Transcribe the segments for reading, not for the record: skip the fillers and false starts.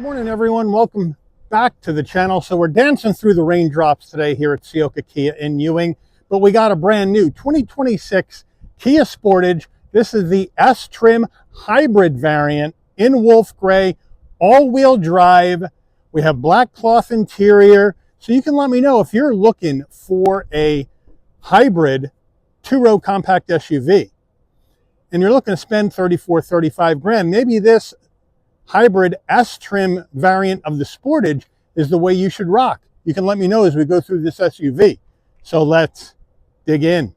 Morning everyone, welcome back to the channel. So we're dancing through the raindrops today here at Ciocca Kia in Ewing, but we got a brand new 2026 Kia Sportage. This is the S trim hybrid variant in wolf gray, all-wheel drive. We have black cloth interior, so you can let me know if you're looking for a hybrid two-row compact SUV and you're looking to spend 35 grand. Maybe this hybrid S-trim variant of the Sportage is the way you should rock. You can let me know as we go through this SUV. So let's dig in.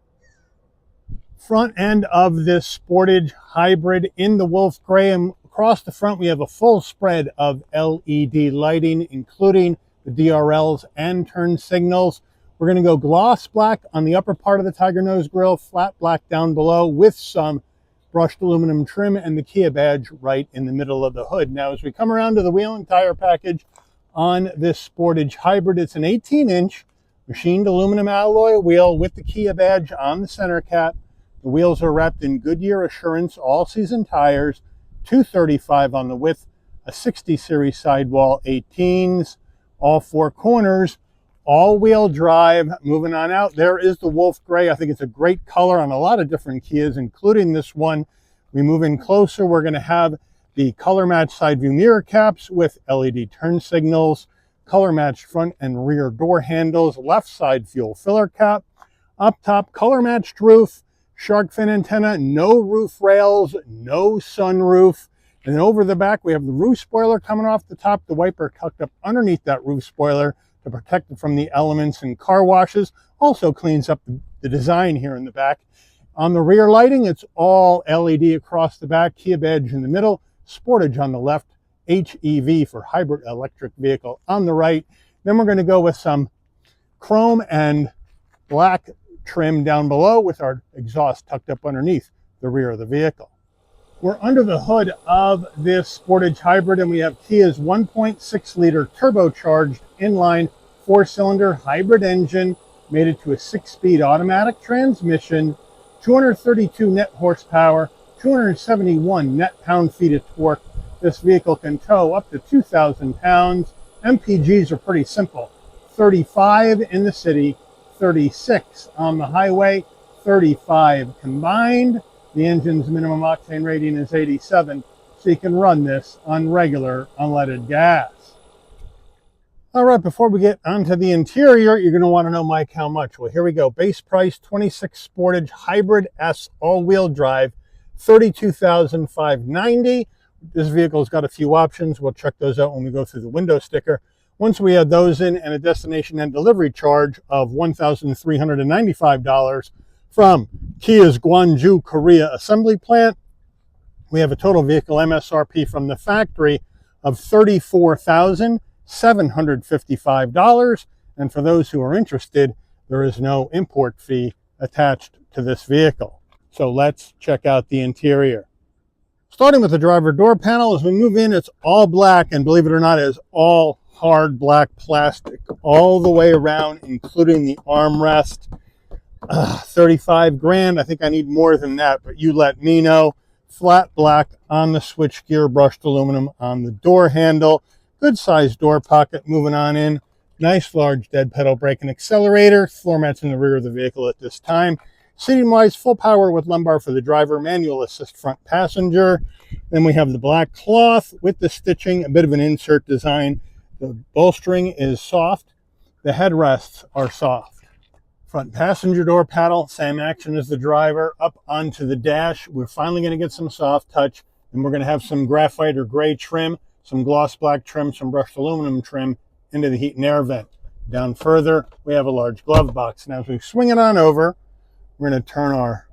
Front end of this Sportage hybrid in the wolf gray, and across the front we have a full spread of LED lighting, including the DRLs and turn signals. We're going to go gloss black on the upper part of the Tiger Nose grille, flat black down below with some brushed aluminum trim, and the Kia badge right in the middle of the hood. Now, as we come around to the wheel and tire package on this Sportage hybrid, it's an 18-inch machined aluminum alloy wheel with the Kia badge on the center cap. The wheels are wrapped in Goodyear Assurance all-season tires, 235 on the width, a 60 series sidewall 18s, all four corners, all-wheel drive. Moving on out, there is the wolf gray. I think it's a great color on a lot of different Kias, including this one. We move in closer, we're going to have the color matched side view mirror caps with LED turn signals, color matched front and rear door handles, left side fuel filler cap, up top color matched roof, shark fin antenna, no roof rails, no sunroof. And then over the back we have the roof spoiler coming off the top, the wiper tucked up underneath that roof spoiler to protect it from the elements and car washes. Also cleans up the design here in the back. On the rear lighting, it's all LED across the back, Kia badge in the middle, Sportage on the left, HEV for hybrid electric vehicle on the right. Then we're going to go with some chrome and black trim down below with our exhaust tucked up underneath the rear of the vehicle. We're under the hood of this Sportage hybrid, and we have Kia's 1.6 liter turbocharged inline four-cylinder hybrid engine, made it to a 6-speed automatic transmission, 232 net horsepower, 271 net pound-feet of torque. This vehicle can tow up to 2,000 pounds. MPGs are pretty simple: 35 in the city, 36 on the highway, 35 combined. The engine's minimum octane rating is 87, so you can run this on regular unleaded gas. All right, before we get onto the interior, you're going to want to know, Mike, how much? Well, here we go. Base price, 26 Sportage Hybrid S all-wheel drive, $32,590. This vehicle's got a few options. We'll check those out when we go through the window sticker. Once we add those in, and a destination and delivery charge of $1,395 from Kia's Gwangju, Korea assembly plant, we have a total vehicle MSRP from the factory of $34,755. And for those who are interested, there is no import fee attached to this vehicle. So let's check out the interior. Starting with the driver door panel, as we move in, it's all black, and believe it or not, it is all hard black plastic all the way around, including the armrest. 35 grand. I think I need more than that, but you let me know. Flat black on the switchgear, brushed aluminum on the door handle. Good sized door pocket. Moving on in. Nice large dead pedal brake and accelerator. Floor mats in the rear of the vehicle at this time. Seating wise, full power with lumbar for the driver, manual assist front passenger. Then we have the black cloth with the stitching, a bit of an insert design. The bolstering is soft. The headrests are soft. Front passenger door panel, same action as the driver. Up onto the dash, we're finally going to get some soft touch, and we're going to have some graphite or gray trim, some gloss black trim, some brushed aluminum trim into the heat and air vent. Down further, we have a large glove box. Now as we swing it on over, we're going to turn our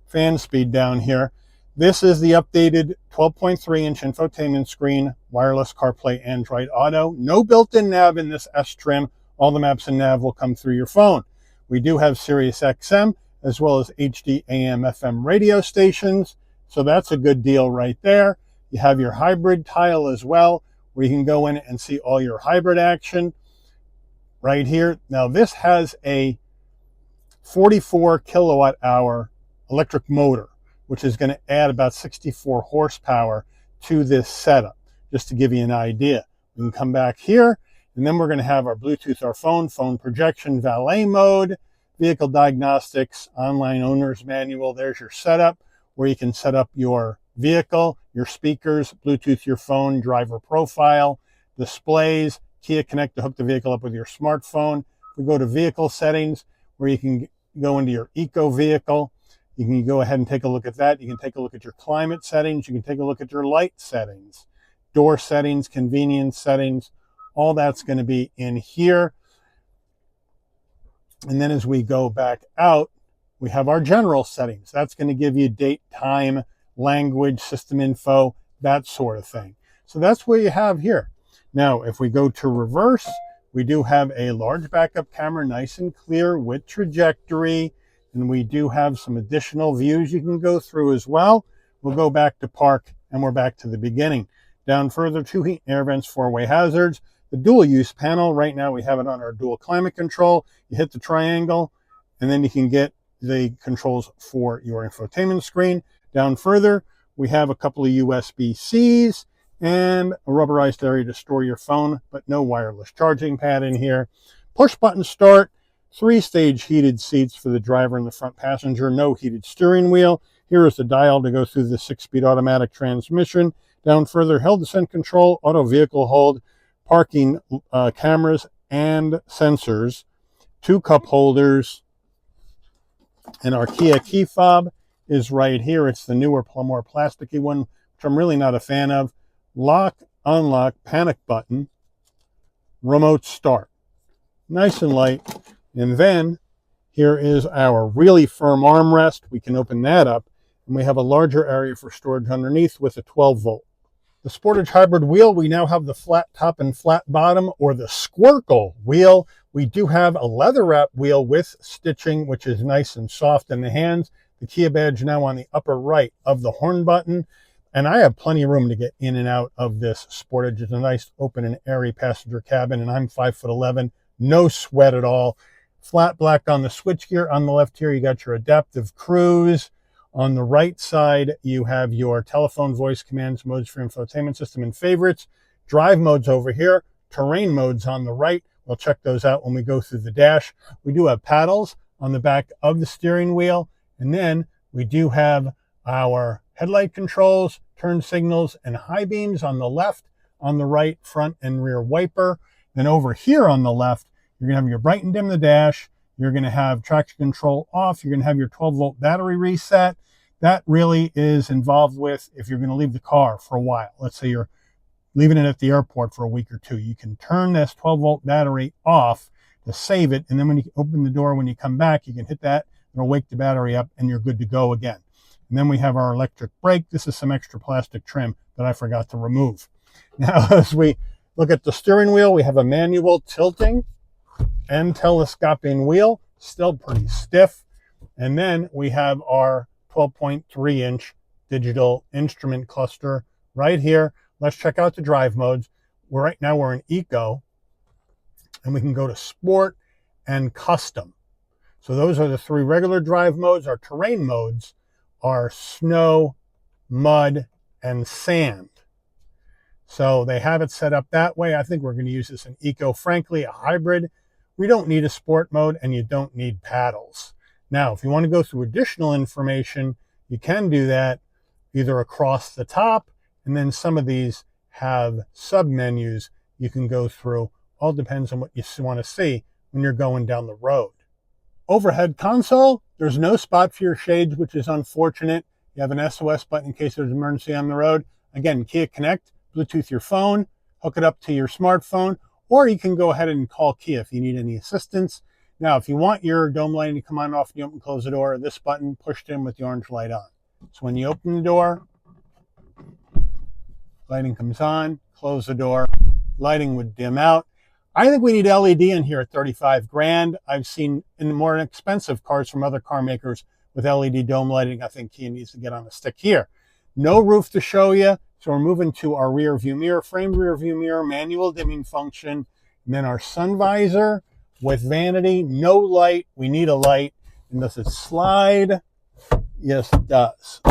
fan speed down here. This is the updated 12.3-inch infotainment screen, wireless CarPlay, Android Auto. No built-in nav in this S trim. All the maps and nav will come through your phone. We do have Sirius XM as well as HD AM FM radio stations, so that's a good deal right there. You have your hybrid tile as well, where you can go in and see all your hybrid action right here. Now this has a 44 kilowatt hour electric motor, which is going to add about 64 horsepower to this setup, just to give you an idea. We can come back here, and then we're going to have our Bluetooth, our phone projection, valet mode, vehicle diagnostics, online owner's manual. There's your setup where you can set up your vehicle, your speakers, Bluetooth, your phone, driver profile, displays, Kia Connect to hook the vehicle up with your smartphone. We go to vehicle settings where you can go into your eco vehicle. You can go ahead and take a look at that. You can take a look at your climate settings. You can take a look at your light settings, door settings, convenience settings. All that's going to be in here. And then as we go back out, we have our general settings. That's going to give you date, time, language, system info, that sort of thing. So that's what you have here. Now, if we go to reverse, we do have a large backup camera, nice and clear with trajectory. And we do have some additional views you can go through as well. We'll go back to park and we're back to the beginning. Down further, 2 heat and air vents, 4-way hazards. The dual use panel, right now we have it on our dual climate control. You hit the triangle and then you can get the controls for your infotainment screen. Down further, we have a couple of USB-Cs and a rubberized area to store your phone, but no wireless charging pad in here. Push button start, 3-stage heated seats for the driver and the front passenger, no heated steering wheel. Here is the dial to go through the 6-speed automatic transmission. Down further, hill descent control, auto vehicle hold, parking cameras and sensors, 2 cup holders, and our Kia key fob is right here. It's the newer, more plasticky one, which I'm really not a fan of. Lock, unlock, panic button, remote start. Nice and light. And then here is our really firm armrest. We can open that up, and we have a larger area for storage underneath with a 12-volt. The Sportage hybrid wheel, we now have the flat top and flat bottom, or the Squircle wheel. We do have a leather wrap wheel with stitching, which is nice and soft in the hands. The Kia badge now on the upper right of the horn button. And I have plenty of room to get in and out of this Sportage. It's a nice open and airy passenger cabin, and I'm 5'11", no sweat at all. Flat black on the switchgear. On the left here, you got your adaptive cruise. On the right side, you have your telephone voice commands, modes for infotainment system, and favorites. Drive modes over here. Terrain modes on the right. We'll check those out when we go through the dash. We do have paddles on the back of the steering wheel. And then we do have our headlight controls, turn signals, and high beams on the left. On the right, front and rear wiper. Then over here on the left, you're going to have your bright and dim the dash. You're going to have traction control off. You're going to have your 12-volt battery reset. That really is involved with if you're going to leave the car for a while. Let's say you're leaving it at the airport for a week or two. You can turn this 12-volt battery off to save it. And then when you open the door, when you come back, you can hit that. It'll wake the battery up and you're good to go again. And then we have our electric brake. This is some extra plastic trim that I forgot to remove. Now, as we look at the steering wheel, we have a manual tilting and telescoping wheel, still pretty stiff. And then we have our 12.3-inch digital instrument cluster right here. Let's check out the drive modes. Right now we're in Eco, and we can go to Sport and Custom. So those are the 3 regular drive modes. Our terrain modes are snow, mud, and sand. So they have it set up that way. I think we're going to use this in Eco. Frankly, a hybrid. We don't need a sport mode, and you don't need paddles. Now, if you want to go through additional information, you can do that either across the top, and then some of these have sub-menus you can go through. All depends on what you want to see when you're going down the road. Overhead console, there's no spot for your shades, which is unfortunate. You have an SOS button in case there's an emergency on the road. Again, Kia Connect, Bluetooth your phone, hook it up to your smartphone, or you can go ahead and call Kia if you need any assistance. Now, if you want your dome lighting to come on and off, you open and close the door, this button pushed in with the orange light on. So when you open the door, lighting comes on, close the door, lighting would dim out. I think we need LED in here at 35 grand. I've seen in more expensive cars from other car makers with LED dome lighting. I think Kia needs to get on a stick here. No roof to show you. So we're moving to our rear view mirror, framed rear view mirror, manual dimming function, and then our sun visor with vanity, no light. We need a light. And does it slide? Yes, it does.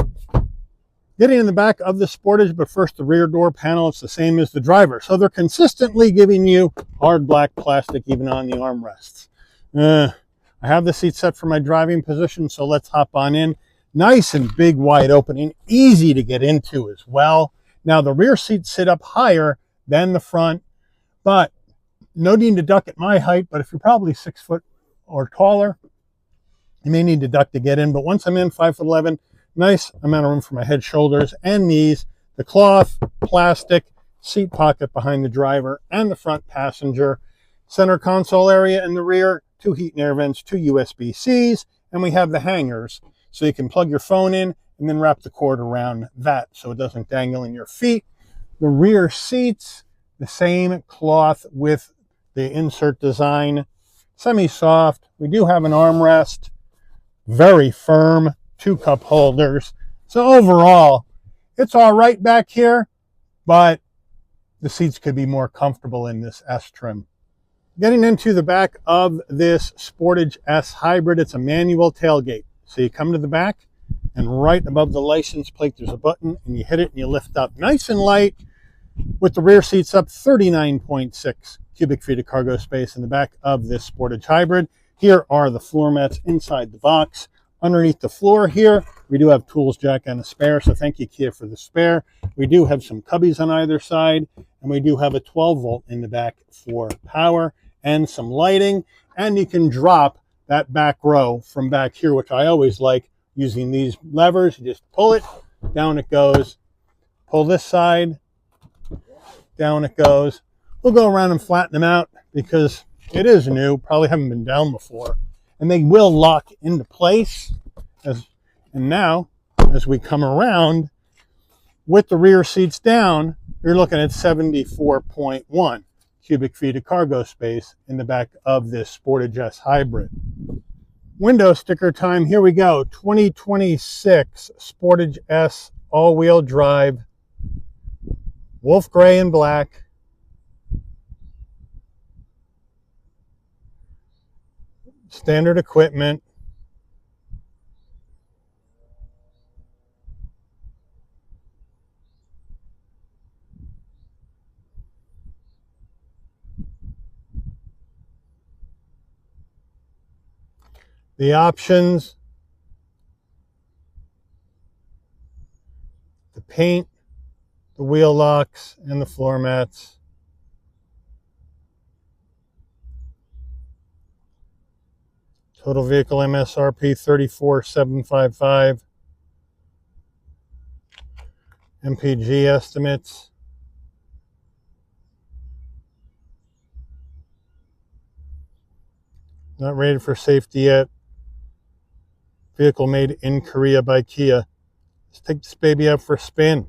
Getting in the back of the Sportage, but first the rear door panel, it's the same as the driver. So they're consistently giving you hard black plastic even on the armrests. I have the seat set for my driving position, so let's hop on in. Nice and big wide opening, easy to get into as well. Now the rear seats sit up higher than the front, but no need to duck at my height, but if you're probably 6 foot or taller, you may need to duck to get in. But once I'm in, 5'11", nice amount of room for my head, shoulders, and knees. The cloth, plastic, seat pocket behind the driver and the front passenger. Center console area in the rear, 2 heat and air vents, 2 USB-Cs, and we have the hangers. So you can plug your phone in and then wrap the cord around that so it doesn't dangle in your feet. The rear seats, the same cloth with the insert design, semi-soft. We do have an armrest, very firm, 2 cup holders. So overall, it's all right back here, but the seats could be more comfortable in this S trim. Getting into the back of this Sportage S Hybrid, it's a manual tailgate. So you come to the back, and right above the license plate, there's a button, and you hit it and you lift up. Nice and light, with the rear seats up, 39.6 cubic feet of cargo space in the back of this Sportage Hybrid. Here are the floor mats inside the box. Underneath the floor here, we do have tools jack and a spare, so thank you, Kia, for the spare. We do have some cubbies on either side, and we do have a 12 volt in the back for power and some lighting. And you can drop that back row from back here, which I always like, using these levers. You just pull it, down it goes. Pull this side, down it goes. We'll go around and flatten them out because it is new, probably haven't been down before. And they will lock into place. And now, as we come around, with the rear seats down, you're looking at 74.1 cubic feet of cargo space in the back of this Sportage S Hybrid. Window sticker time, here we go. 2026 Sportage S all-wheel drive, wolf gray and black. Standard equipment. The options, the paint, the wheel locks, and the floor mats. Total vehicle MSRP $34,755. MPG estimates. Not rated for safety yet. Vehicle made in Korea by Kia. Let's take this baby out for a spin.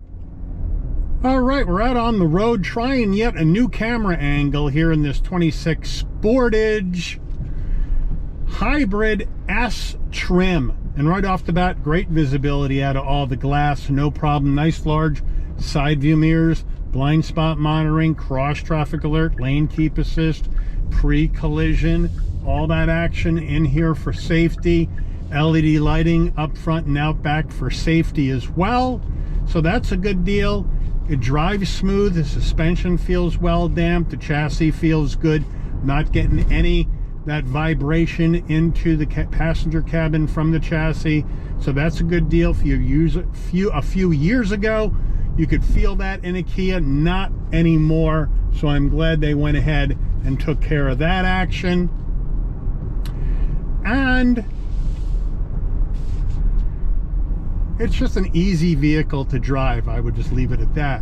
All right, we're out on the road trying yet a new camera angle here in this 26 Sportage Hybrid S trim. And right off the bat, great visibility out of all the glass, no problem. Nice large side view mirrors, blind spot monitoring, cross traffic alert, lane keep assist, pre-collision, all that action in here for safety. LED lighting up front and out back for safety as well. So that's a good deal. It drives smooth. The suspension feels well damped. The chassis feels good. Not getting any that vibration into the passenger cabin from the chassis. So that's a good deal. If you use it a few years ago, you could feel that in a Kia. Not anymore. So I'm glad they went ahead and took care of that action. And it's just an easy vehicle to drive. I would just leave it at that.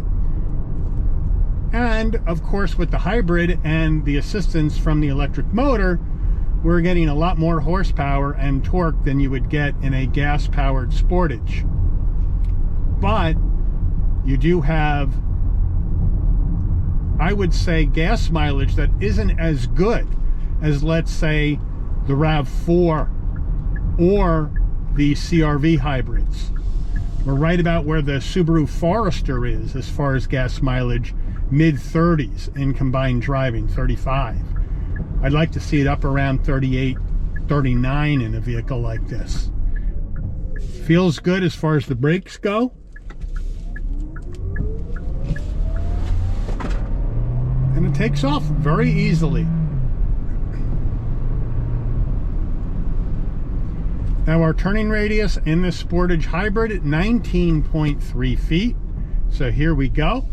And of course, with the hybrid and the assistance from the electric motor, we're getting a lot more horsepower and torque than you would get in a gas-powered Sportage. But you do have, I would say, gas mileage that isn't as good as, let's say, the RAV4 or the CR-V hybrids. We're right about where the Subaru Forester is as far as gas mileage, mid-30s in combined driving, 35. I'd like to see it up around 38, 39 in a vehicle like this. Feels good as far as the brakes go. and takes off very easily. Now our turning radius in this Sportage Hybrid at 19.3 feet. So here we go.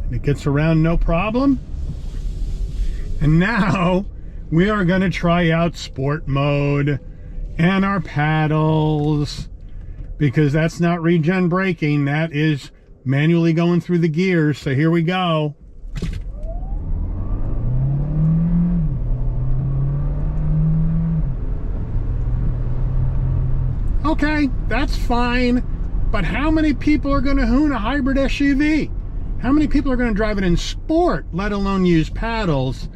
And it gets around no problem. And now we are going to try out sport mode and our paddles, because that's not regen braking, that is manually going through the gears. So here we go. Okay, that's fine, but how many people are going to hoon a hybrid SUV? How many people are going to drive it in sport, let alone use paddles?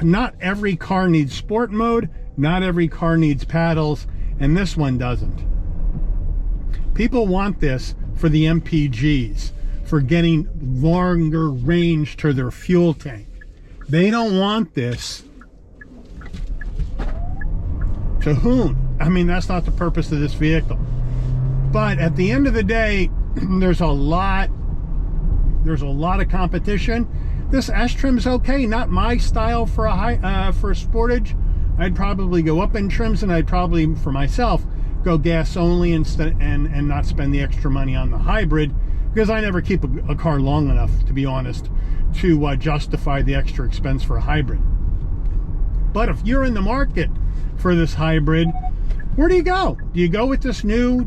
Not every car needs sport mode, not every car needs paddles, and this one doesn't. People want this for the MPGs, for getting longer range to their fuel tank. They don't want this to hoon. I mean, that's not the purpose of this vehicle. But at the end of the day, there's a lot of competition. This S-trim's okay, not my style for a Sportage. I'd probably go up in trims, and I'd probably, for myself, go gas only instead, and not spend the extra money on the hybrid, because I never keep a car long enough, to be honest, to justify the extra expense for a hybrid. But if you're in the market for this hybrid, where do you go? Do you go with this new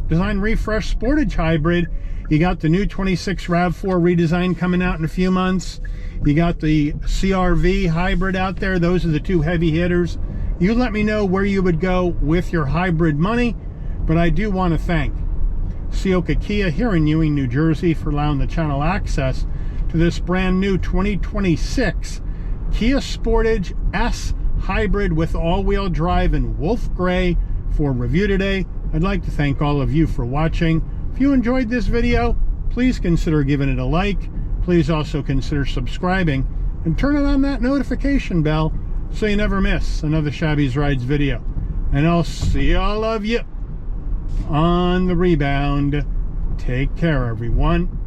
design refresh Sportage Hybrid? You got the new 26 RAV4 redesign coming out in a few months. You got the CRV Hybrid out there. Those are the two heavy hitters. You let me know where you would go with your hybrid money. But I do want to thank Ciocca Kia here in Ewing, New Jersey, for allowing the channel access to this brand new 2026 Kia Sportage S Hybrid with all-wheel drive in Wolf Gray for review today. I'd like to thank all of you for watching. If you enjoyed this video, please consider giving it a like. Please also consider subscribing and turn on that notification bell so you never miss another Shabby's Rides video. And I'll see all of you on the rebound. Take care, everyone.